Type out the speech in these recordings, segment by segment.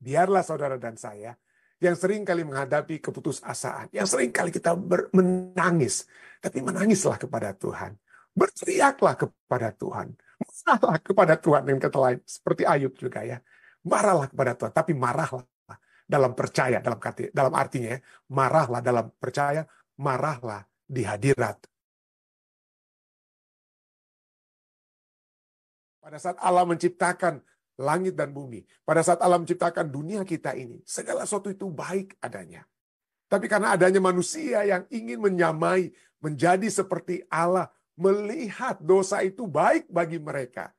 Biarlah saudara dan saya yang sering kali menghadapi keputusasaan, yang sering kali kita menangis, tapi menangislah kepada Tuhan. Berteriaklah kepada Tuhan. Marahlah kepada Tuhan dengan kata lain. Seperti Ayub juga ya. Marahlah kepada Tuhan, tapi marahlah dalam percaya, dalam artinya ya, marahlah dalam percaya, marahlah di hadirat. Pada saat Allah menciptakan langit dan bumi, pada saat Allah menciptakan dunia kita ini, segala sesuatu itu baik adanya. Tapi karena adanya manusia yang ingin menyamai, menjadi seperti Allah, melihat dosa itu baik bagi mereka,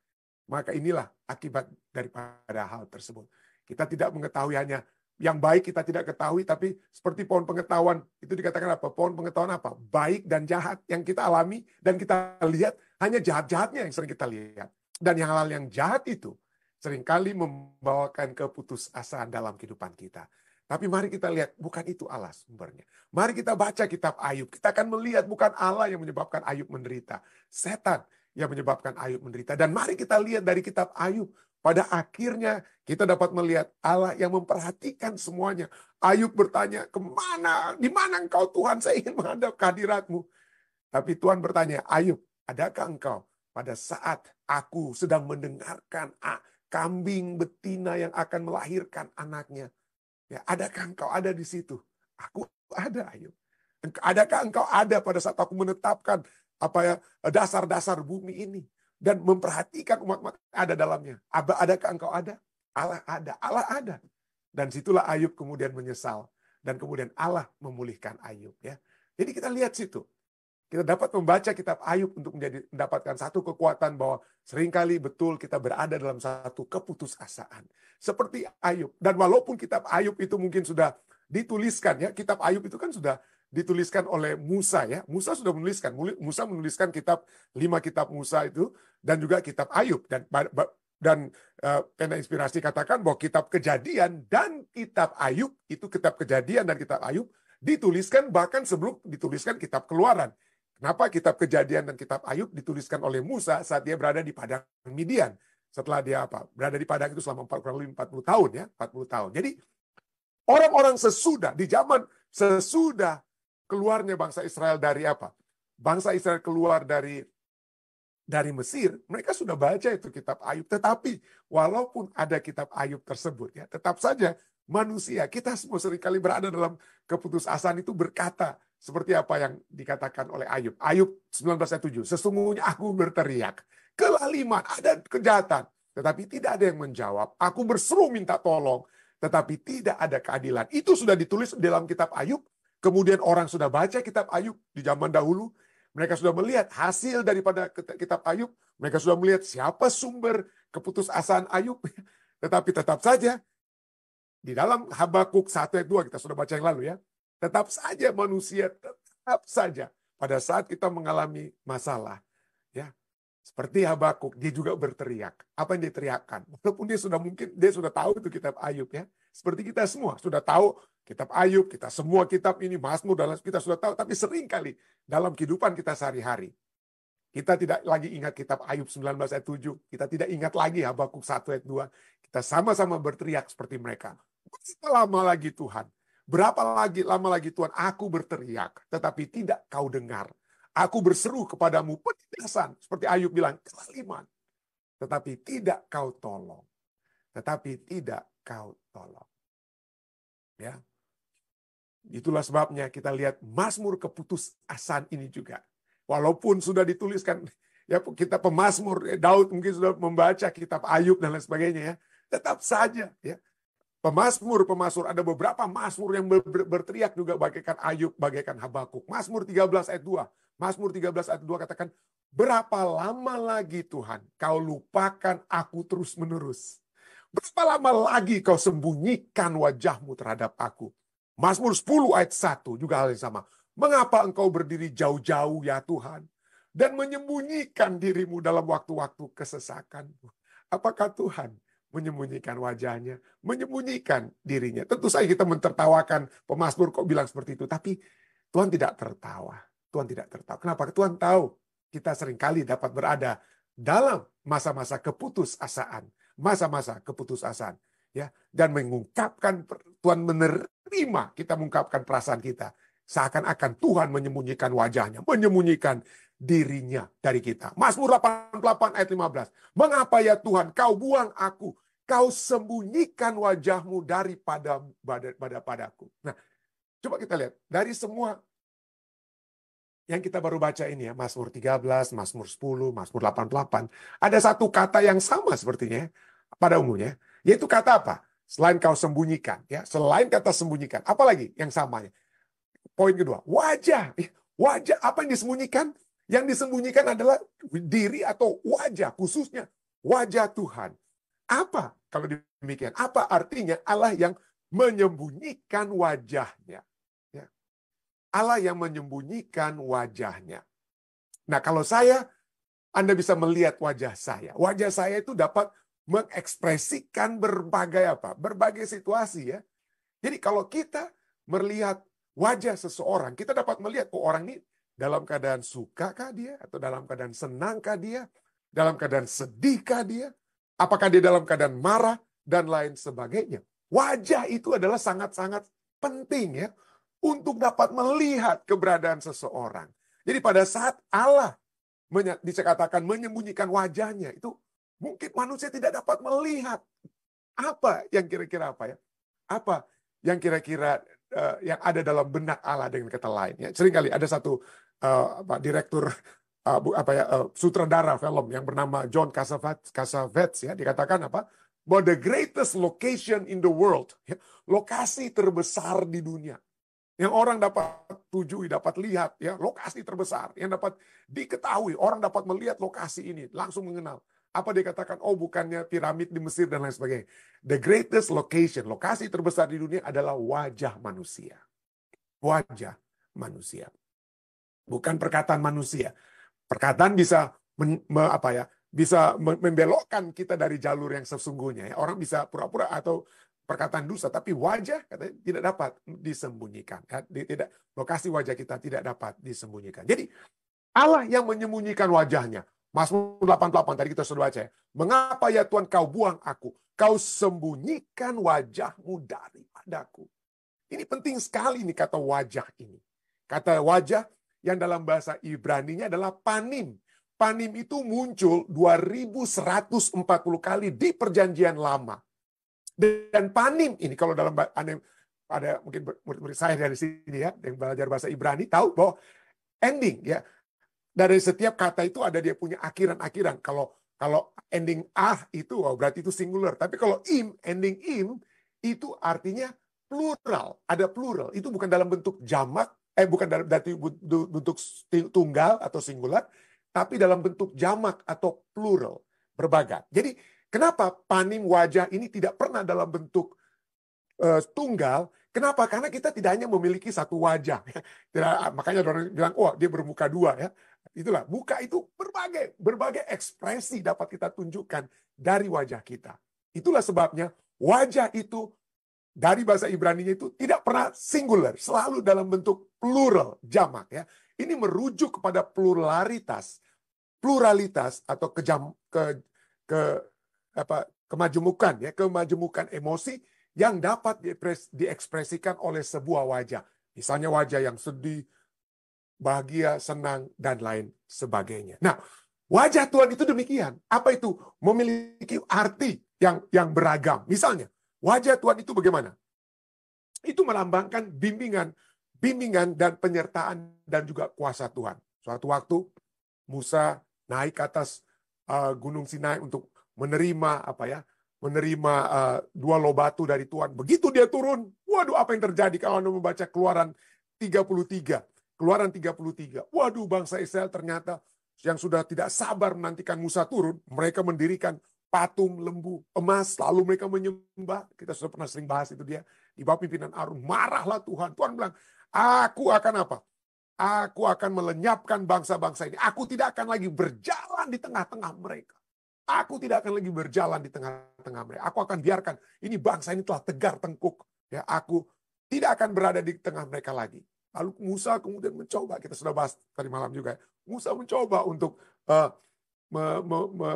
maka inilah akibat daripada hal tersebut. Kita tidak mengetahui hanya yang baik kita tidak ketahui, tapi seperti pohon pengetahuan, itu dikatakan apa? Pohon pengetahuan apa? Baik dan jahat yang kita alami dan kita lihat, hanya jahat-jahatnya yang sering kita lihat. Dan yang hal yang jahat itu seringkali membawakan keputusasaan dalam kehidupan kita. Tapi mari kita lihat, bukan itu Allah sumbernya. Mari kita baca kitab Ayub. Kita akan melihat bukan Allah yang menyebabkan Ayub menderita. Setan yang menyebabkan Ayub menderita. Dan mari kita lihat dari kitab Ayub. Pada akhirnya kita dapat melihat Allah yang memperhatikan semuanya. Ayub bertanya, kemana? Di mana engkau Tuhan? Saya ingin menghadap kehadiratmu. Tapi Tuhan bertanya, Ayub, adakah engkau pada saat aku sedang mendengarkan kambing betina yang akan melahirkan anaknya? Ya, adakah engkau ada di situ? Aku ada, Ayub. Adakah engkau ada pada saat aku menetapkan dasar-dasar bumi ini dan memperhatikan umat-umat ada dalamnya? Adakah engkau ada? Allah ada, Allah ada. Dan situlah Ayub kemudian menyesal dan kemudian Allah memulihkan Ayub, ya. Jadi kita lihat situ. Kita dapat membaca kitab Ayub untuk mendapatkan satu kekuatan bahwa seringkali betul kita berada dalam satu keputusasaan. Seperti Ayub. Dan walaupun kitab Ayub itu mungkin sudah dituliskan, ya, kitab Ayub itu kan sudah dituliskan oleh Musa, ya. Musa sudah menuliskan. Musa menuliskan 5 kitab Musa itu dan juga kitab Ayub. Dan pena inspirasi katakan bahwa kitab Kejadian dan kitab Ayub, itu kitab Kejadian dan kitab Ayub dituliskan bahkan sebelum dituliskan kitab Keluaran. Kenapa kitab Kejadian dan kitab Ayub dituliskan oleh Musa saat dia berada di padang Midian? Setelah dia berada di padang itu selama 40 tahun, ya, 40 tahun. Jadi orang-orang sesudah keluarnya bangsa Israel dari apa? Bangsa Israel keluar dari Mesir, mereka sudah baca itu kitab Ayub. Tetapi walaupun ada kitab Ayub tersebut, ya, tetap saja manusia, kita semua seringkali berada dalam keputusasaan itu berkata, seperti apa yang dikatakan oleh Ayub. Ayub 19:7. Sesungguhnya aku berteriak. Kelaliman, ada kejahatan. Tetapi tidak ada yang menjawab. Aku berseru minta tolong. Tetapi tidak ada keadilan. Itu sudah ditulis dalam kitab Ayub. Kemudian orang sudah baca kitab Ayub di zaman dahulu. Mereka sudah melihat hasil daripada kitab Ayub. Mereka sudah melihat siapa sumber keputusasaan Ayub. Tetapi tetap saja, di dalam Habakuk 1 ayat 2, kita sudah baca yang lalu, ya. Tetap saja manusia, tetap saja pada saat kita mengalami masalah, ya, seperti Habakuk, dia juga berteriak. Apa yang dia teriakkan? Walaupun dia sudah tahu itu kitab Ayub, ya. Seperti kita semua sudah tahu kitab Ayub, kita semua kitab ini Mazmur dan kita sudah tahu, tapi seringkali dalam kehidupan kita sehari-hari kita tidak lagi ingat kitab Ayub 19 ayat 7, kita tidak ingat lagi Habakuk 1 ayat 2. Kita sama-sama berteriak seperti mereka. Berapa lama lagi Tuhan? Berapa lama lagi Tuhan aku berteriak, tetapi tidak kau dengar. Aku berseru kepadamu penindasan, seperti Ayub bilang, kelaliman. Tetapi tidak kau tolong. Tetapi tidak kau tolong. Ya. Itulah sebabnya kita lihat Mazmur keputusasaan ini juga. Walaupun sudah dituliskan, ya, kita pemazmur, Daud mungkin sudah membaca kitab Ayub dan lain sebagainya, ya. Tetap saja, ya. Pemazmur, ada beberapa mazmur yang berteriak juga bagaikan Ayub, bagaikan Habakuk. Mazmur 13 ayat 2. Mazmur 13 ayat 2 katakan, berapa lama lagi Tuhan kau lupakan aku terus-menerus? Berapa lama lagi kau sembunyikan wajahmu terhadap aku? Mazmur 10 ayat 1 juga hal yang sama. Mengapa engkau berdiri jauh-jauh ya Tuhan? Dan menyembunyikan dirimu dalam waktu-waktu kesesakan. Apakah Tuhan menyembunyikan wajahnya, menyembunyikan dirinya? Tentu saja kita mentertawakan pemazmur kok bilang seperti itu, tapi Tuhan tidak tertawa. Tuhan tidak tertawa. Kenapa? Tuhan tahu kita seringkali dapat berada dalam masa-masa keputusasaan. Masa-masa keputusasaan. ya, dan mengungkapkan Tuhan menerima kita mengungkapkan perasaan kita. Seakan-akan Tuhan menyembunyikan wajahnya, menyembunyikan dirinya dari kita. Mazmur 88 ayat 15. Mengapa ya Tuhan kau buang aku? Kau sembunyikan wajahmu padaku. Nah, coba kita lihat. Dari semua yang kita baru baca ini ya, Mazmur 13, Mazmur 10, Mazmur 88. Ada satu kata yang sama sepertinya pada umumnya. Yaitu kata apa? Selain kau sembunyikan. Ya, selain kata sembunyikan. Apalagi yang samanya? Poin kedua, wajah. Wajah, apa yang disembunyikan? Yang disembunyikan adalah diri atau wajah, khususnya wajah Tuhan. Apa kalau demikian? Apa artinya Allah yang menyembunyikan wajahnya? Ya. Allah yang menyembunyikan wajahnya. Nah, kalau Anda bisa melihat wajah saya. Wajah saya itu dapat mengekspresikan berbagai situasi ya. Jadi kalau kita melihat wajah seseorang, kita dapat melihat orang ini dalam keadaan sukakah dia, atau dalam keadaan senangkah dia, dalam keadaan sedihkah dia, apakah dia dalam keadaan marah, dan lain sebagainya. Wajah itu adalah sangat-sangat penting ya, untuk dapat melihat keberadaan seseorang. Jadi pada saat Allah dikatakan menyembunyikan wajahnya, itu mungkin manusia tidak dapat melihat apa yang kira-kira apa yang kira-kira yang ada dalam benak Allah dengan kata lain. Ya, seringkali ada satu direktur sutradara film yang bernama John Cassavetes ya, dikatakan bahwa the greatest location in the world, ya, lokasi terbesar di dunia yang orang dapat tujui, dapat lihat, ya, lokasi terbesar yang dapat diketahui, orang dapat melihat lokasi ini langsung mengenal. Apa dikatakan? Oh, bukannya piramid di Mesir dan lain sebagainya. The greatest location, lokasi terbesar di dunia adalah wajah manusia. Wajah manusia. Bukan perkataan manusia. Perkataan bisa bisa membelokkan kita dari jalur yang sesungguhnya. Ya. Orang bisa pura-pura atau perkataan dusta, tapi wajah katanya tidak dapat disembunyikan. Ya. Lokasi wajah kita tidak dapat disembunyikan. Jadi Allah yang menyembunyikan wajahnya. Mazmur 88 tadi kita sudah baca ya. Mengapa ya Tuhan kau buang aku? Kau sembunyikan wajahmu daripadaku. Ini penting sekali nih kata wajah ini. Kata wajah yang dalam bahasa Ibrani-nya adalah panim. Panim itu muncul 2140 kali di perjanjian lama. Dan panim ini kalau dalam ada mungkin murid-murid saya dari sini ya, yang belajar bahasa Ibrani tahu bahwa ending ya. Dari setiap kata itu ada dia punya akhiran-akhiran. Kalau ending itu berarti itu singular. Tapi kalau ending itu artinya plural. Ada plural. Itu bukan dalam bentuk jamak, bukan dalam bentuk tunggal atau singular, tapi dalam bentuk jamak atau plural, berbagai. Jadi kenapa panim wajah ini tidak pernah dalam bentuk tunggal? Kenapa? Karena kita tidak hanya memiliki satu wajah. Makanya orang bilang, oh dia bermuka dua ya. Itulah, muka itu berbagai ekspresi dapat kita tunjukkan dari wajah kita. Itulah sebabnya wajah itu dari bahasa Ibrani-nya itu tidak pernah singular, selalu dalam bentuk plural, jamak ya. Ini merujuk kepada pluralitas atau kemajemukan emosi yang dapat diekspresikan oleh sebuah wajah. Misalnya wajah yang sedih, bahagia, senang, dan lain sebagainya. Nah, wajah Tuhan itu demikian. Apa itu? Memiliki arti yang beragam. Misalnya, wajah Tuhan itu bagaimana? Itu melambangkan bimbingan dan penyertaan dan juga kuasa Tuhan. Suatu waktu, Musa naik ke atas Gunung Sinai untuk menerima dua loh batu dari Tuhan. Begitu dia turun, waduh apa yang terjadi kalau Anda membaca Keluaran 33. Keluaran 33. Waduh, bangsa Israel ternyata yang sudah tidak sabar menantikan Musa turun, mereka mendirikan patung lembu emas, lalu mereka menyembah. Kita sudah pernah sering bahas itu dia. Di bawah pimpinan Harun, marahlah Tuhan. Tuhan bilang, aku akan apa? Aku akan melenyapkan bangsa-bangsa ini. Aku tidak akan lagi berjalan di tengah-tengah mereka. Aku tidak akan lagi berjalan di tengah-tengah mereka. Aku akan biarkan ini bangsa ini telah tegar tengkuk. Ya, aku tidak akan berada di tengah mereka lagi. Lalu Musa kemudian mencoba, kita sudah bahas tadi malam juga. Musa mencoba untuk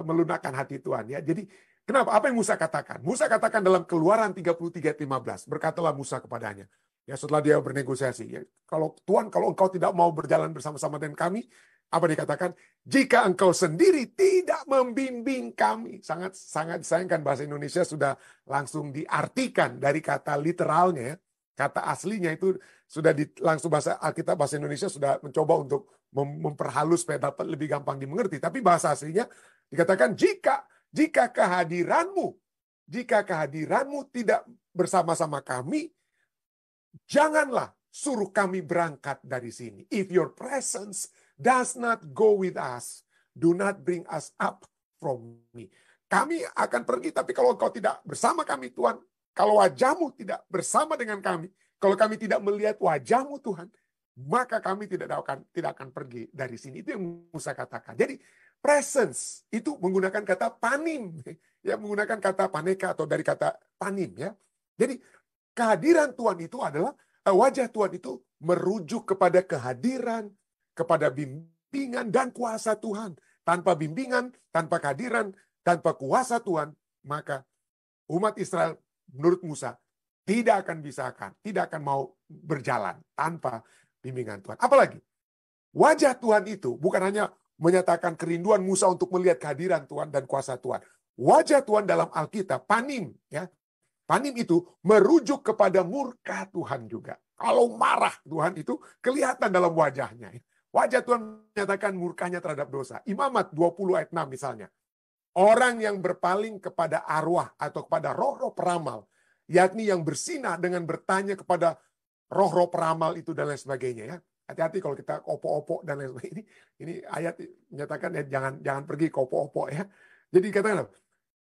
melunakkan hati Tuhan. Ya, jadi Kenapa? Apa yang Musa katakan? Musa katakan dalam Keluaran 33:15. Berkatalah Musa kepadanya. Ya, setelah dia bernegosiasi. Ya, kalau Tuhan, kalau engkau tidak mau berjalan bersama-sama dengan kami, apa dikatakan? Jika engkau sendiri tidak membimbing kami. Sangat sangat disayangkan bahasa Indonesia sudah langsung diartikan dari kata literalnya. Kata aslinya itu sudah langsung bahasa Alkitab, bahasa Indonesia sudah mencoba untuk memperhalus supaya dapat lebih gampang dimengerti. Tapi bahasa aslinya dikatakan jika kehadiranmu tidak bersama-sama kami, janganlah suruh kami berangkat dari sini. If your presence does not go with us, do not bring us up from me. Kami akan pergi, tapi kalau engkau tidak bersama kami, Tuhan, kalau wajahmu tidak bersama dengan kami, kalau kami tidak melihat wajahmu, Tuhan, maka kami tidak akan pergi dari sini. Itu yang Musa katakan. Jadi presence itu menggunakan kata panim, ya, menggunakan kata paneka atau dari kata panim, ya. Jadi kehadiran Tuhan itu adalah wajah Tuhan itu merujuk kepada kehadiran, kepada bimbingan dan kuasa Tuhan. Tanpa bimbingan, tanpa kehadiran, tanpa kuasa Tuhan, maka umat Israel menurut Musa tidak akan mau berjalan tanpa bimbingan Tuhan. Apalagi wajah Tuhan itu bukan hanya menyatakan kerinduan Musa untuk melihat kehadiran Tuhan dan kuasa Tuhan. Wajah Tuhan dalam Alkitab, panim, ya. Panim itu merujuk kepada murka Tuhan juga. Kalau marah Tuhan itu kelihatan dalam wajahnya. Wajah Tuhan menyatakan murkanya terhadap dosa. Imamat 20 ayat 6 misalnya. Orang yang berpaling kepada arwah atau kepada roh-roh peramal, yakni yang bersinah dengan bertanya kepada roh-roh peramal itu dan lain sebagainya, ya. Hati-hati kalau kita opo-opo dan lain sebagainya. Ini ayat menyatakan ya jangan pergi ke opo-opo, ya. Jadi katakan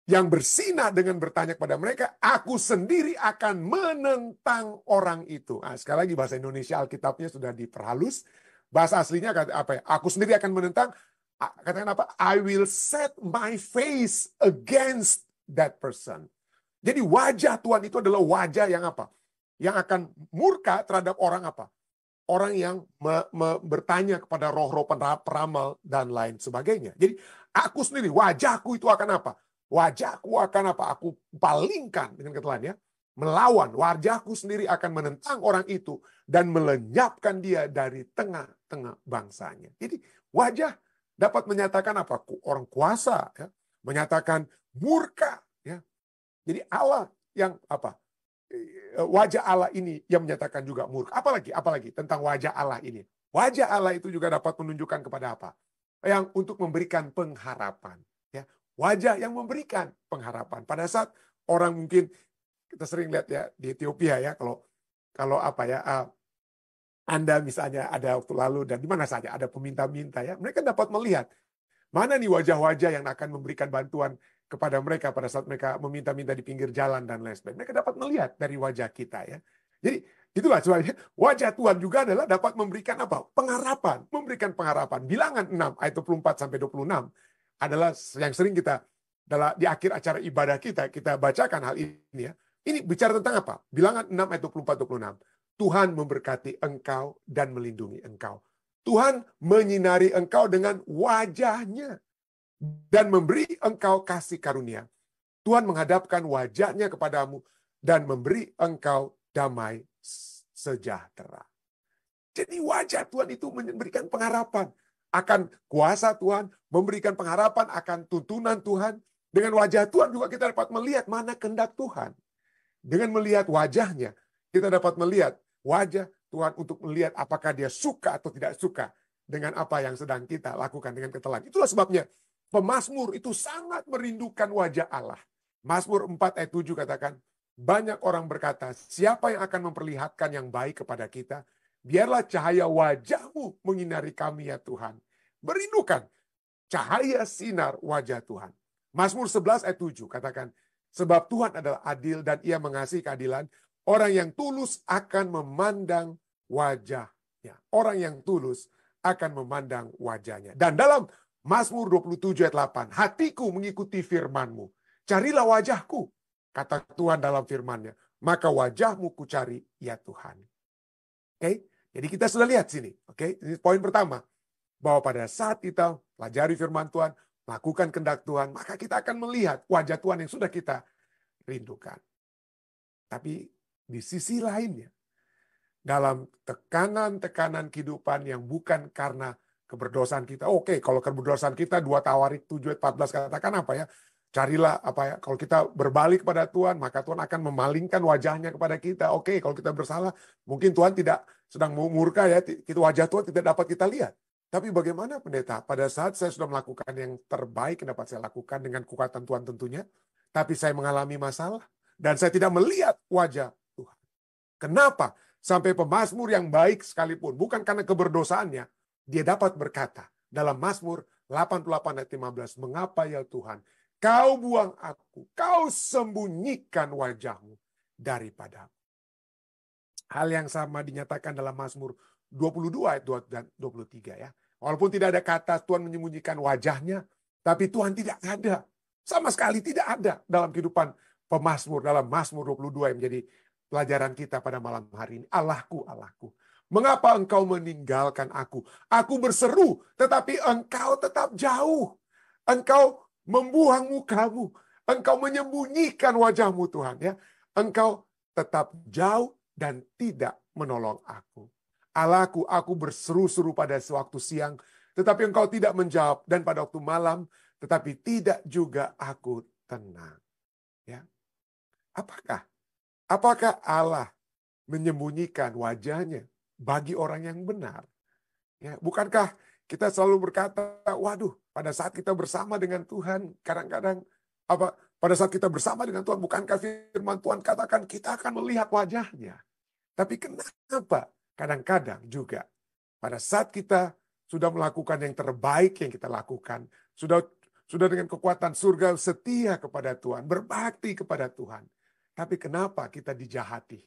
yang bersinah dengan bertanya kepada mereka, aku sendiri akan menentang orang itu. Nah, sekali lagi bahasa Indonesia Alkitabnya sudah diperhalus. Bahasa aslinya apa ya? Aku sendiri akan menentang. Katakan apa? I will set my face against that person. Jadi wajah Tuhan itu adalah wajah yang apa? Yang akan murka terhadap orang apa? Orang yang bertanya kepada roh-roh peramal dan lain sebagainya. Jadi aku sendiri, wajahku itu akan apa? Wajahku akan apa? Aku palingkan dengan kata lain, ya. Melawan. Wajahku sendiri akan menentang orang itu dan melenyapkan dia dari tengah-tengah bangsanya. Jadi wajah dapat menyatakan apa? Orang kuasa, ya. Menyatakan murka, ya. Jadi Allah yang apa? Wajah Allah ini yang menyatakan juga murka. Apalagi tentang wajah Allah ini. Wajah Allah itu juga dapat menunjukkan kepada apa? Yang untuk memberikan pengharapan. Ya. Wajah yang memberikan pengharapan. Pada saat orang mungkin, kita sering lihat ya di Ethiopia ya, kalau apa ya, Anda misalnya ada waktu lalu dan di mana saja ada peminta-minta ya, mereka dapat melihat mana nih wajah-wajah yang akan memberikan bantuan kepada mereka pada saat mereka meminta-minta di pinggir jalan dan lain sebagainya. Mereka dapat melihat dari wajah kita, ya. Jadi itulah sebabnya wajah Tuhan juga adalah dapat memberikan apa? Pengharapan, memberikan pengharapan. Bilangan 6 ayat 24 sampai 26 adalah yang sering kita di akhir acara ibadah kita bacakan hal ini, ya. Ini bicara tentang apa? Bilangan 6 ayat 24 26. Tuhan memberkati engkau dan melindungi engkau. Tuhan menyinari engkau dengan wajahnya dan memberi engkau kasih karunia. Tuhan menghadapkan wajahnya kepadamu dan memberi engkau damai sejahtera. Jadi wajah Tuhan itu memberikan pengharapan akan kuasa Tuhan, memberikan pengharapan akan tuntunan Tuhan. Dengan wajah Tuhan juga kita dapat melihat mana kehendak Tuhan. Dengan melihat wajahnya, kita dapat melihat wajah Tuhan untuk melihat apakah dia suka atau tidak suka dengan apa yang sedang kita lakukan dengan kesalahan. Itulah sebabnya pemazmur itu sangat merindukan wajah Allah. Mazmur 4 ayat 7 katakan, banyak orang berkata, siapa yang akan memperlihatkan yang baik kepada kita? Biarlah cahaya wajahmu menyinari kami ya Tuhan. Merindukan cahaya sinar wajah Tuhan. Mazmur 11 ayat 7 katakan, sebab Tuhan adalah adil dan ia mengasihi keadilan. Orang yang tulus akan memandang wajahnya. Orang yang tulus akan memandang wajahnya. Dan dalam Mazmur 27 ayat 8, hatiku mengikuti firman-Mu. Carilah wajahku, kata Tuhan dalam firman-Nya. Maka wajahmu ku cari, ya Tuhan. Oke, jadi kita sudah lihat sini. Oke, ini poin pertama. Bahwa pada saat kita pelajari firman Tuhan, lakukan kehendak Tuhan, maka kita akan melihat wajah Tuhan yang sudah kita rindukan. Tapi di sisi lainnya, dalam tekanan-tekanan kehidupan yang bukan karena keberdosaan kita. Oke, kalau keberdosaan kita 2 Tawarik 7:14 katakan apa ya? Carilah apa ya? Kalau kita berbalik kepada Tuhan, maka Tuhan akan memalingkan wajahnya kepada kita. Oke, kalau kita bersalah, mungkin Tuhan tidak sedang murka ya, itu wajah Tuhan tidak dapat kita lihat. Tapi bagaimana pendeta? Pada saat saya sudah melakukan yang terbaik yang dapat saya lakukan dengan kekuatan Tuhan tentunya, tapi saya mengalami masalah dan saya tidak melihat wajah Tuhan. Kenapa? Sampai pemazmur yang baik sekalipun, bukan karena keberdosaannya, dia dapat berkata dalam Mazmur 88 ayat 15, mengapa ya Tuhan, kau buang aku, kau sembunyikan wajahmu daripada aku. Hal yang sama dinyatakan dalam Mazmur 22 ayat 2 dan 23 ya. Walaupun tidak ada kata Tuhan menyembunyikan wajahnya, tapi Tuhan tidak ada. Sama sekali tidak ada dalam kehidupan pemazmur, dalam Mazmur 22 yang menjadi pelajaran kita pada malam hari ini. Allahku, Allahku, mengapa engkau meninggalkan aku? Aku berseru, tetapi engkau tetap jauh. Engkau membuang mukamu. Engkau menyembunyikan wajahmu Tuhan. Ya, engkau tetap jauh dan tidak menolong aku. Allahku, aku berseru-seru pada waktu siang, tetapi engkau tidak menjawab. Dan pada waktu malam, tetapi tidak juga aku tenang. Ya, Apakah Allah menyembunyikan wajahnya bagi orang yang benar? Ya, bukankah kita selalu berkata, waduh, pada saat kita bersama dengan Tuhan, kadang-kadang pada saat kita bersama dengan Tuhan, bukankah firman Tuhan katakan kita akan melihat wajahnya? Tapi kenapa kadang-kadang juga pada saat kita sudah melakukan yang terbaik yang kita lakukan, sudah dengan kekuatan surga setia kepada Tuhan, berbakti kepada Tuhan, tapi kenapa kita dijahati?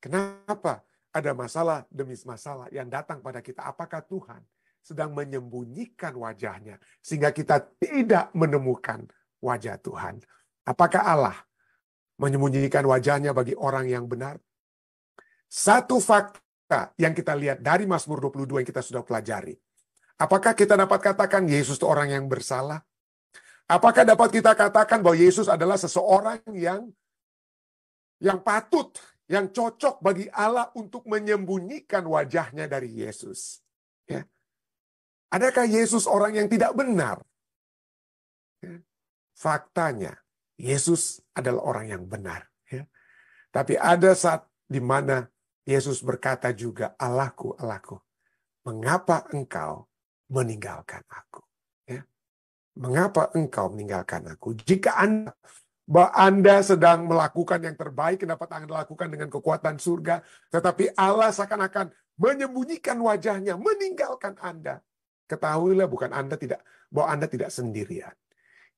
Kenapa ada masalah demi masalah yang datang pada kita? Apakah Tuhan sedang menyembunyikan wajahnya sehingga kita tidak menemukan wajah Tuhan? Apakah Allah menyembunyikan wajahnya bagi orang yang benar? Satu fakta yang kita lihat dari Mazmur 22 yang kita sudah pelajari. Apakah kita dapat katakan Yesus itu orang yang bersalah? Apakah dapat kita katakan bahwa Yesus adalah seseorang yang patut, yang cocok bagi Allah untuk menyembunyikan wajahnya dari Yesus? Ya. Adakah Yesus orang yang tidak benar? Ya. Faktanya, Yesus adalah orang yang benar. Ya. Tapi ada saat di mana Yesus berkata juga, Allahku, Allahku, mengapa engkau meninggalkan aku? Ya. Mengapa engkau meninggalkan aku? Jika Anda sedang melakukan yang terbaik yang dapat Anda lakukan dengan kekuatan surga, tetapi Allah seakan-akan menyembunyikan wajahnya, meninggalkan Anda. Ketahuilah bahwa Anda tidak sendirian.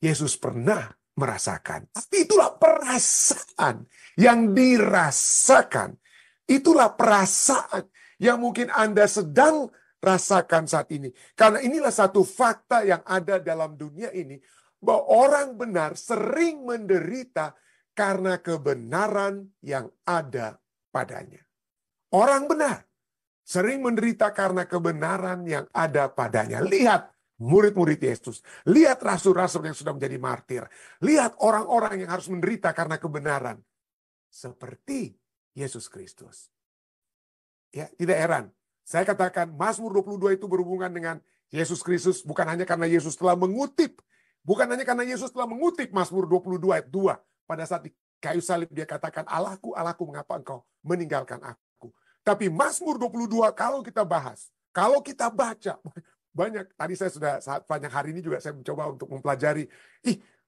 Yesus pernah merasakan. Tapi itulah perasaan yang dirasakan. Itulah perasaan yang mungkin Anda sedang rasakan saat ini. Karena inilah satu fakta yang ada dalam dunia ini, bahwa orang benar sering menderita karena kebenaran yang ada padanya. Orang benar sering menderita karena kebenaran yang ada padanya. Lihat murid-murid Yesus. Lihat rasul-rasul yang sudah menjadi martir. Lihat orang-orang yang harus menderita karena kebenaran. Seperti Yesus Kristus. Ya, tidak heran. Saya katakan Mazmur 22 itu berhubungan dengan Yesus Kristus bukan hanya karena Yesus telah mengutip. Bukan hanya karena Yesus telah mengutip Mazmur 22 ayat 2. Pada saat di kayu salib dia katakan, Allahku, Allahku, mengapa engkau meninggalkan aku. Tapi Mazmur 22 kalau kita bahas, kalau kita baca, banyak. Tadi saya sudah banyak hari ini juga saya mencoba untuk mempelajari.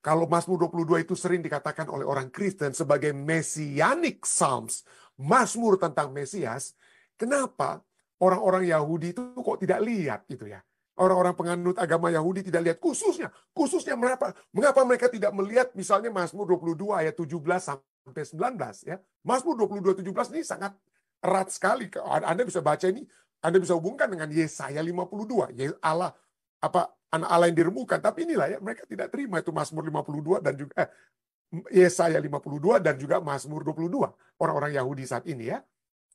Kalau Mazmur 22 itu sering dikatakan oleh orang Kristen sebagai Messianic Psalms. Mazmur tentang Mesias. Kenapa orang-orang Yahudi itu kok tidak lihat gitu ya? Orang-orang penganut agama Yahudi tidak lihat. Khususnya mengapa mereka tidak melihat misalnya Mazmur 22 ayat 17 sampai 19 ya. Mazmur 22 17 ini sangat erat sekali. Anda bisa baca ini, Anda bisa hubungkan dengan Yesaya 52. Allah anak Allah yang dirembukan, tapi inilah ya mereka tidak terima itu Mazmur 52 dan juga Yesaya 52 dan juga Mazmur 22. Orang-orang Yahudi saat ini ya.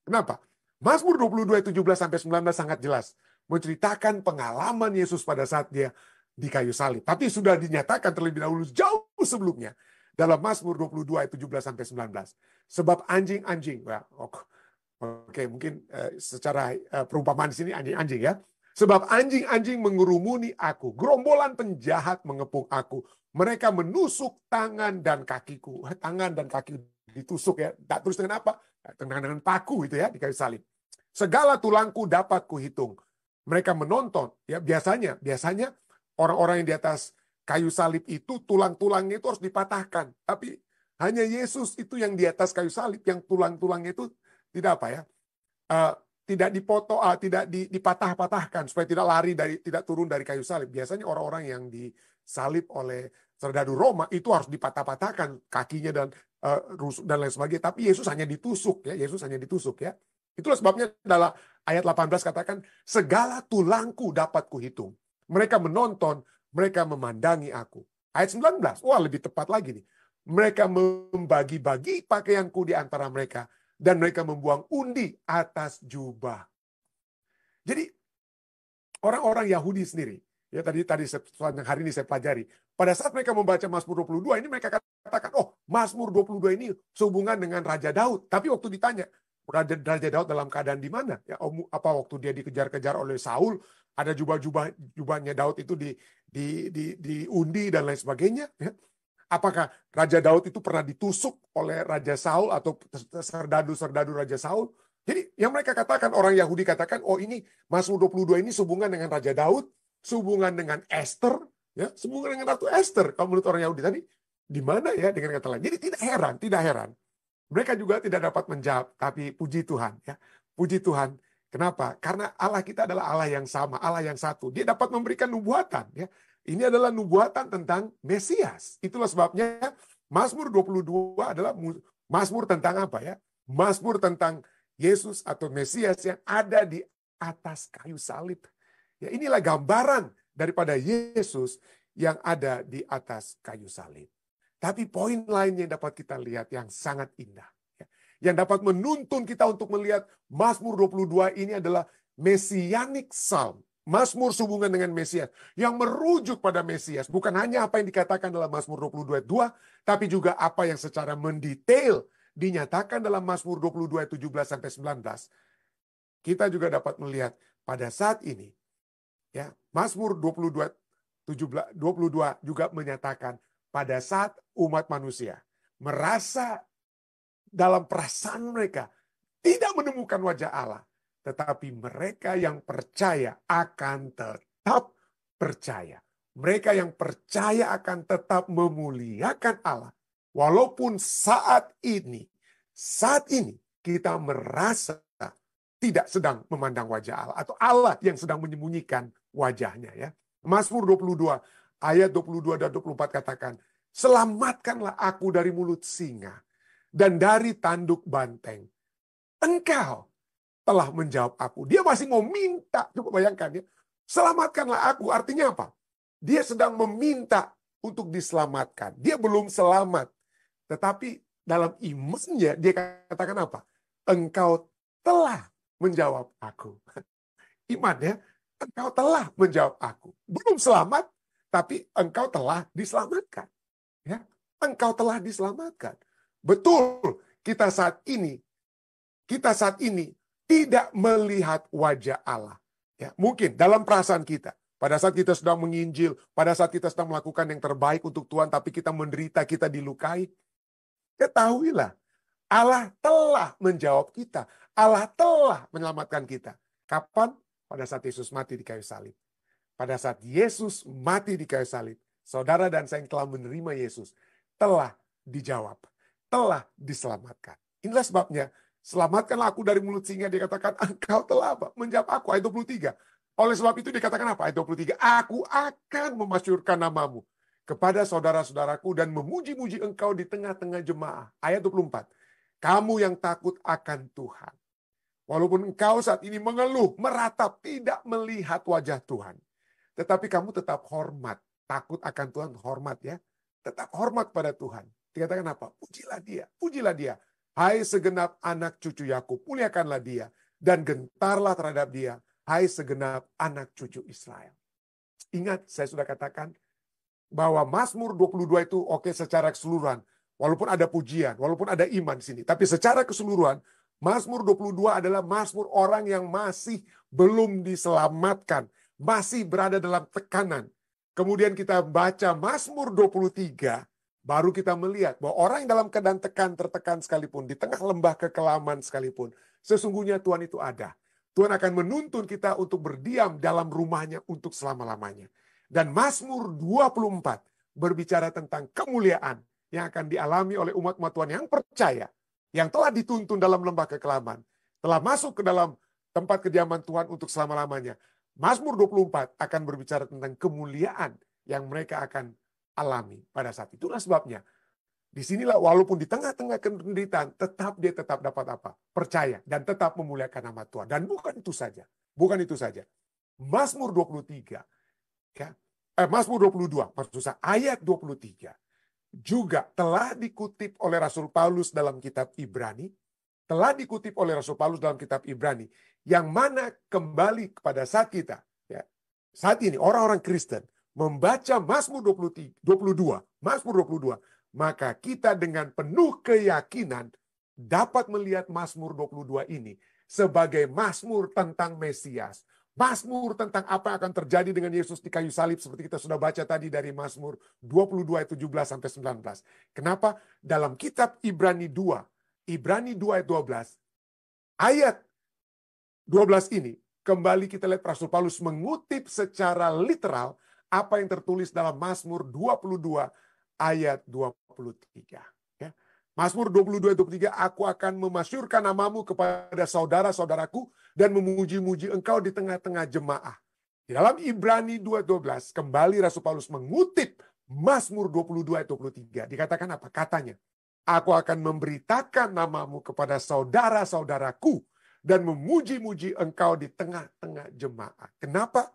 Kenapa? Mazmur 22 17 sampai 19 sangat jelas menceritakan pengalaman Yesus pada saat dia di kayu salib. Tapi sudah dinyatakan terlebih dahulu jauh sebelumnya. Dalam Mazmur 22 ayat 17-19. Sebab anjing-anjing. Oke, mungkin secara perumpamaan di sini anjing-anjing ya. Sebab anjing-anjing mengurumuni aku. Gerombolan penjahat mengepung aku. Mereka menusuk tangan dan kakiku. Tangan dan kaki ditusuk ya. Tak terus dengan apa? Dengan paku itu ya di kayu salib. Segala tulangku dapat kuhitung. Mereka menonton. Ya biasanya orang-orang yang di atas kayu salib itu tulang-tulangnya itu harus dipatahkan. Tapi hanya Yesus itu yang di atas kayu salib yang tulang-tulangnya itu tidak apa ya? Tidak dipotong, tidak dipatah-patahkan supaya tidak turun dari kayu salib. Biasanya orang-orang yang disalib oleh serdadu Roma itu harus dipatah-patahkan kakinya dan rusuk dan lain sebagainya. Tapi Yesus hanya ditusuk ya. Yesus hanya ditusuk ya. Itulah sebabnya dalam ayat 18 katakan segala tulangku dapat kuhitung. Mereka menonton, mereka memandangi aku. Ayat 19, wah lebih tepat lagi nih. Mereka membagi-bagi pakaianku di antara mereka. Dan mereka membuang undi atas jubah. Jadi orang-orang Yahudi sendiri, ya tadi sepanjang hari ini saya pelajari. Pada saat mereka membaca Mazmur 22, ini mereka katakan, oh Mazmur 22 ini sehubungan dengan Raja Daud. Tapi waktu ditanya, Raja Daud dalam keadaan di mana? Ya, apa waktu dia dikejar-kejar oleh Saul, ada jubahnya Daud itu diundi dan lain sebagainya. Ya. Apakah Raja Daud itu pernah ditusuk oleh Raja Saul atau serdadu-serdadu Raja Saul? Jadi yang mereka katakan, orang Yahudi katakan, oh ini Mazmur 22 ini sehubungan dengan Raja Daud, sehubungan dengan Esther, ya, sehubungan dengan Ratu Esther. Kalau menurut orang Yahudi tadi, di mana ya dengan kata lain? Jadi tidak heran. Mereka juga tidak dapat menjawab, tapi puji Tuhan, ya, puji Tuhan. Kenapa? Karena Allah kita adalah Allah yang sama, Allah yang satu. Dia dapat memberikan nubuatan, ya. Ini adalah nubuatan tentang Mesias. Itulah sebabnya Mazmur 22 adalah Mazmur tentang apa ya? Mazmur tentang Yesus atau Mesias yang ada di atas kayu salib. Ya, inilah gambaran daripada Yesus yang ada di atas kayu salib. Tapi poin lainnya yang dapat kita lihat yang sangat indah. Ya, yang dapat menuntun kita untuk melihat Mazmur 22 ini adalah Messianic Psalm. Mazmur sehubungan dengan Mesias, yang merujuk pada Mesias. Bukan hanya apa yang dikatakan dalam Mazmur 22 ayat 2, tapi juga apa yang secara mendetail dinyatakan dalam Mazmur 22 ayat 17-19. Kita juga dapat melihat pada saat ini, ya, Mazmur 22 juga menyatakan pada saat umat manusia merasa dalam perasaan mereka tidak menemukan wajah Allah. Tetapi mereka yang percaya akan tetap percaya. Mereka yang percaya akan tetap memuliakan Allah. Walaupun saat ini kita merasa tidak sedang memandang wajah Allah. Atau Allah yang sedang menyembunyikan wajahnya. Ya. Mazmur 22 ayat 22 dan 24 katakan, selamatkanlah aku dari mulut singa dan dari tanduk banteng. Engkau telah menjawab aku. Dia masih mau minta. Coba bayangkan ya. Selamatkanlah aku. Artinya apa? Dia sedang meminta untuk diselamatkan. Dia belum selamat. Tetapi dalam imannya dia katakan apa? Engkau telah menjawab aku. Iman ya. Engkau telah menjawab aku. Belum selamat, tapi engkau telah diselamatkan. Ya. Engkau telah diselamatkan. Betul, kita saat ini tidak melihat wajah Allah. Ya, mungkin dalam perasaan kita, pada saat kita sedang menginjil, pada saat kita sedang melakukan yang terbaik untuk Tuhan, tapi kita menderita, kita dilukai, ketahuilah, Allah telah menjawab kita. Allah telah menyelamatkan kita. Kapan? Pada saat Yesus mati di kayu salib. Pada saat Yesus mati di kayu salib, saudara dan saya yang telah menerima Yesus, telah dijawab, telah diselamatkan. Inilah sebabnya, selamatkanlah aku dari mulut singa. Dia katakan, engkau telah apa? Menjawab aku. Ayat 23. Oleh sebab itu dikatakan apa? Ayat 23. Aku akan memasyurkan namamu kepada saudara-saudaraku dan memuji-muji engkau di tengah-tengah jemaah. Ayat 24. Kamu yang takut akan Tuhan. Walaupun engkau saat ini mengeluh, meratap, tidak melihat wajah Tuhan. Tetapi kamu tetap hormat. Takut akan Tuhan, hormat ya. Tetap hormat pada Tuhan. Dikatakan apa? Pujilah dia, pujilah dia. Hai segenap anak cucu Yakub, muliakanlah dia. Dan gentarlah terhadap dia. Hai segenap anak cucu Israel. Ingat, saya sudah katakan bahwa Mazmur 22 itu oke secara keseluruhan. Walaupun ada pujian, walaupun ada iman di sini. Tapi secara keseluruhan, Mazmur 22 adalah Mazmur orang yang masih belum diselamatkan. Masih berada dalam tekanan. Kemudian kita baca Mazmur 23, baru kita melihat bahwa orang yang dalam keadaan tertekan sekalipun, di tengah lembah kekelaman sekalipun, sesungguhnya Tuhan itu ada. Tuhan akan menuntun kita untuk berdiam dalam rumahnya untuk selama-lamanya. Dan Mazmur 24 berbicara tentang kemuliaan yang akan dialami oleh umat-umat Tuhan yang percaya, yang telah dituntun dalam lembah kekelaman, telah masuk ke dalam tempat kediaman Tuhan untuk selama-lamanya. Mazmur 24 akan berbicara tentang kemuliaan yang mereka akan alami pada saat itu. Itulah sebabnya disinilah walaupun di tengah-tengah penderitaan, dia tetap dapat apa? Percaya dan tetap memuliakan nama Tuhan. Dan bukan itu saja. Bukan itu saja. Mazmur 23, ya, Mazmur 22, maksud saya, ayat 23, juga telah dikutip oleh Rasul Paulus dalam kitab Ibrani, yang mana kembali kepada saat kita, ya, saat ini orang-orang Kristen membaca Mazmur 22, maka kita dengan penuh keyakinan dapat melihat Mazmur 22 ini sebagai Mazmur tentang Mesias. Mazmur tentang apa yang akan terjadi dengan Yesus di kayu salib seperti kita sudah baca tadi dari Mazmur 22 ayat 17 sampai 19. Kenapa? Dalam kitab Ibrani 2 ayat 12, ayat 12 ini kembali kita lihat Rasul Paulus mengutip secara literal apa yang tertulis dalam Mazmur 22 ayat 23. Ya. Mazmur 22 ayat 23, aku akan memasyurkan namamu kepada saudara-saudaraku dan memuji-muji engkau di tengah-tengah jemaah. Di dalam Ibrani 2:12 kembali Rasul Paulus mengutip Mazmur 22 ayat 23. Dikatakan apa? Katanya, aku akan memberitakan namamu kepada saudara-saudaraku dan memuji-muji engkau di tengah-tengah jemaah. Kenapa?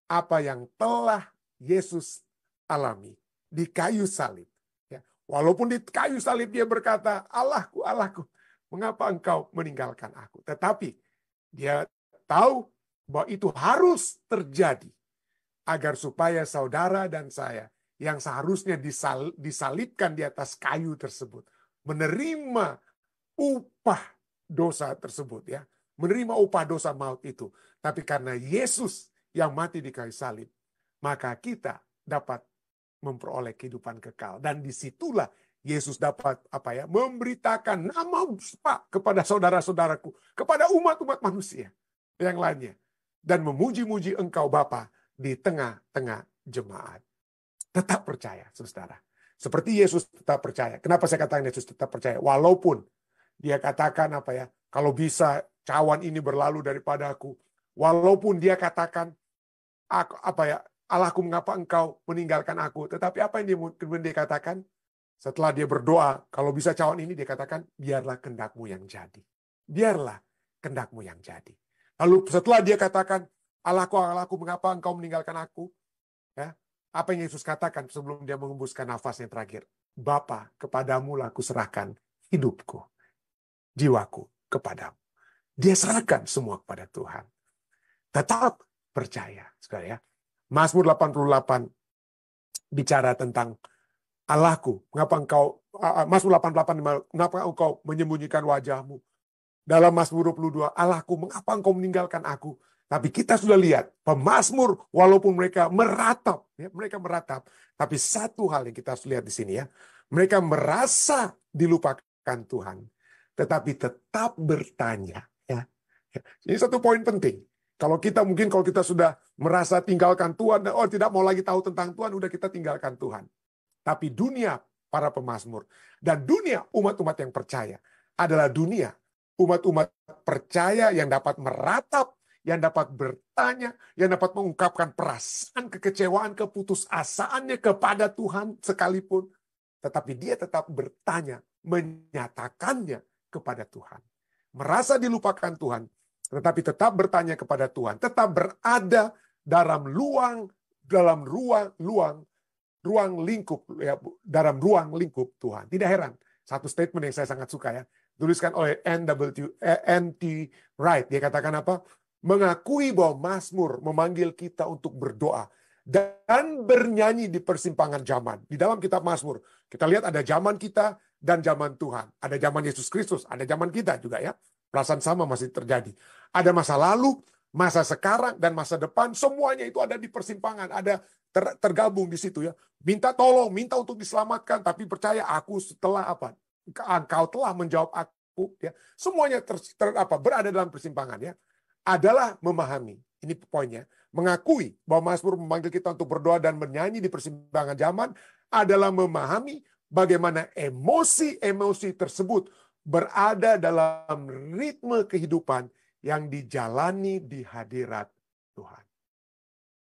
Apa yang telah Yesus alami di kayu salib. Ya. Walaupun di kayu salib dia berkata, Allahku, Allahku, mengapa engkau meninggalkan aku? Tetapi dia tahu bahwa itu harus terjadi agar supaya saudara dan saya yang seharusnya disalibkan di atas kayu tersebut menerima upah dosa tersebut, ya, menerima upah dosa maut itu. Tapi karena Yesus yang mati di kayu salib, maka kita dapat memperoleh kehidupan kekal. Dan disitulah Yesus dapat memberitakan nama Pak kepada saudara-saudaraku, kepada umat-umat manusia yang lainnya, dan memuji-muji engkau Bapa di tengah-tengah jemaat. Tetap percaya, saudara. Seperti Yesus tetap percaya. Kenapa saya katakan Yesus tetap percaya? Walaupun dia katakan kalau bisa cawan ini berlalu daripadaku. Walaupun dia katakan Allahku, mengapa engkau meninggalkan aku? Tetapi apa yang dia katakan? Setelah dia berdoa, kalau bisa cawan ini, dia katakan, biarlah kehendakmu yang jadi. Biarlah kehendakmu yang jadi. Lalu setelah dia katakan, Allahku, Allahku, mengapa engkau meninggalkan aku? Ya, apa yang Yesus katakan sebelum dia mengembuskan nafasnya terakhir? Bapa, kepadamu lah aku serahkan hidupku, jiwaku kepadamu. Dia serahkan semua kepada Tuhan. Tetap percaya, saudara, ya. Mazmur 88 bicara tentang Allahku, mengapa engkau, Mazmur 88, mengapa engkau menyembunyikan wajahmu? Dalam Mazmur 22, Allahku, mengapa engkau meninggalkan aku? Tapi kita sudah lihat, pemazmur walaupun mereka meratap, tapi satu hal yang kita harus lihat di sini, ya, mereka merasa dilupakan Tuhan, tetapi tetap bertanya. Ya. Ini satu poin penting. Kalau kita sudah merasa tinggalkan Tuhan, tidak mau lagi tahu tentang Tuhan, udah kita tinggalkan Tuhan. Tapi dunia para pemazmur dan dunia umat-umat yang percaya adalah dunia umat-umat percaya yang dapat meratap, yang dapat bertanya, yang dapat mengungkapkan perasaan kekecewaan, keputusasaannya kepada Tuhan sekalipun. Tetapi dia tetap bertanya, menyatakannya kepada Tuhan. Merasa dilupakan Tuhan, tetapi tetap bertanya kepada Tuhan, tetap berada dalam ruang lingkup, ya, dalam ruang lingkup Tuhan. Tidak heran, satu statement yang saya sangat suka, ya, tuliskan oleh N.T. Wright. Dia katakan apa? Mengakui bahwa Mazmur memanggil kita untuk berdoa dan bernyanyi di persimpangan zaman. Di dalam kitab Mazmur, kita lihat ada zaman kita dan zaman Tuhan. Ada zaman Yesus Kristus, ada zaman kita juga ya. Perasaan sama masih terjadi. Ada masa lalu, masa sekarang, dan masa depan. Semuanya itu ada di persimpangan. Ada tergabung di situ ya. Minta tolong, minta untuk diselamatkan. Tapi percaya aku setelah apa? Engkau telah menjawab aku. Ya. Semuanya berada dalam persimpangan ya. Adalah memahami. Ini poinnya. Mengakui bahwa Mazmur memanggil kita untuk berdoa dan menyanyi di persimpangan zaman adalah memahami bagaimana emosi-emosi tersebut berada dalam ritme kehidupan yang dijalani di hadirat Tuhan.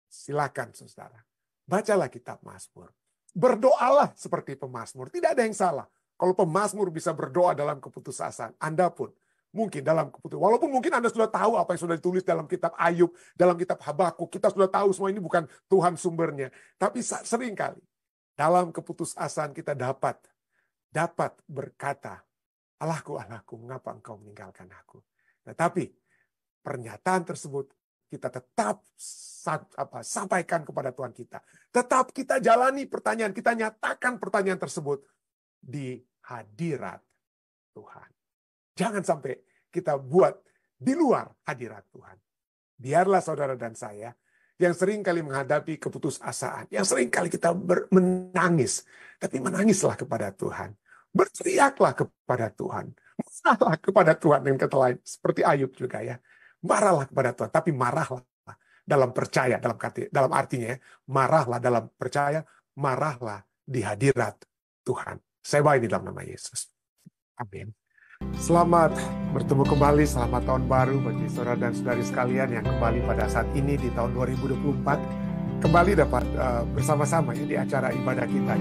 Silakan saudara, bacalah kitab Mazmur. Berdoalah seperti pemazmur. Tidak ada yang salah. Kalau pemazmur bisa berdoa dalam keputusasaan, Anda pun mungkin dalam keputusan. Walaupun mungkin Anda sudah tahu apa yang sudah ditulis dalam kitab Ayub, dalam kitab Habakuk, kita sudah tahu semua ini bukan Tuhan sumbernya. Tapi seringkali dalam keputusasaan kita dapat berkata, Allahku, Allahku, mengapa engkau meninggalkan aku? Tetapi pernyataan tersebut kita tetap sampaikan kepada Tuhan kita. Tetap kita jalani pertanyaan, kita nyatakan pertanyaan tersebut di hadirat Tuhan. Jangan sampai kita buat di luar hadirat Tuhan. Biarlah saudara dan saya yang sering kali menghadapi keputusasaan, yang sering kali kita menangis, tapi menangislah kepada Tuhan. Berteriaklah kepada Tuhan. Marahlah kepada Tuhan dengan kata lain. Seperti Ayub juga ya. Marahlah kepada Tuhan, tapi marahlah dalam percaya, dalam artinya ya, marahlah dalam percaya, marahlah di hadirat Tuhan. Saya bawa ini dalam nama Yesus. Amin. Selamat bertemu kembali, selamat tahun baru bagi saudara dan saudari sekalian yang kembali pada saat ini di tahun 2024. Kembali dapat bersama-sama ya, di acara ibadah kita.